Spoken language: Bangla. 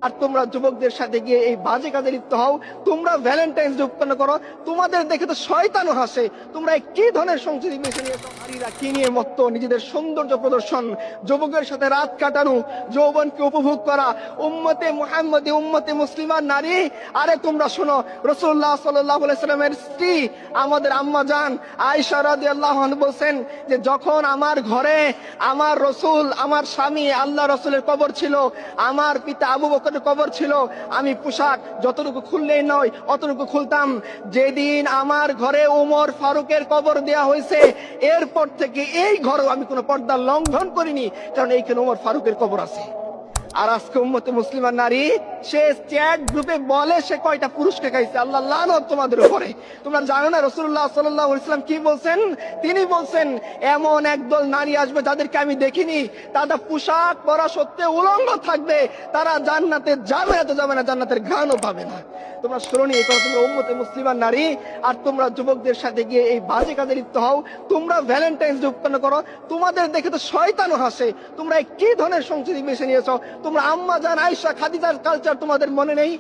আর তোমরা যুবকদের সাথে গিয়ে এই বাজে কাজে লিপ্ত হও। তোমরা ভ্যালেন্টাইন্স ডে উৎপন্ন করো, তোমাদের দেখে তো শয়তানও হাসে। তোমরা কি ধরনের সংস্কৃতি বেছে নিয়েছো? নারীরা কি নিয়ে মত্ত, নিজেদের সৌন্দর্য প্রদর্শন, যুবকের সাথে রাত কাটানো, যৌবনকে উপভোগ করা, উম্মতে মুহাম্মদী, উম্মতে মুসলিমান নারী। আরে তোমরা শোনো, রাসূলুল্লাহ সাল্লাল্লাহু আলাইহি সাল্লামের স্ত্রী আমাদের আম্মা জান আয়েশা রাদিয়াল্লাহু আনহা বলেন যে যখন আমার ঘরে আমার রাসূল, আমার স্বামী আল্লাহ রাসূলের কবর ছিল, আমার পিতা আবু বকরের কবর ছিল, আমি পোশাক যতটুকু খুললেই নয় অতটুকু খুলতাম। যেদিন আমার ঘরে ওমর ফারুকের কবর দেয়া হয়েছে, এরপর থেকে এই ঘরেও আমি কোনো পর্দা লঙ্ঘন করিনি, কারণ এইখানে ওমর ফারুকের কবর আছে। আর আজকে উম্মতে মুসলিমান নারী সে চ্যাট গ্রুপে বলে সে কয়টা পুরুষকে খাইছে। আল্লাহ লানত তোমাদের উপরে। তোমরা জানো না রাসূলুল্লাহ সাল্লাল্লাহু আলাইহি ওয়াসাল্লাম কি বলছেন? তিনি বলছেন এমন একদল নারী আসবে যাদেরকে আমি দেখিনি, তারা পোশাক পরা সত্ত্বেও উলঙ্গ থাকবে, তারা জান্নাতে যাবে না, তো যাবে না, জান্নাতের ঘ্রাণও পাবে না। তোমরা শুনোনি এই কথা? তোমরা উম্মতে মুসলিমান নারী আর তোমরা যুবকদের সাথে গিয়ে এই বাজে কাজে লিপ্ত হও। তোমরা ভ্যালেন্টাইন্স ডে উৎপন্ন করো, তোমাদের দেখে তো শয়তানও হাসে। তোমরা কি ধরনের সংস্কৃতি বেছে নিয়েছো? তোমরা আম্মা জান আয়েশা খাদিজার কালচার তোমাদের মনে নেই?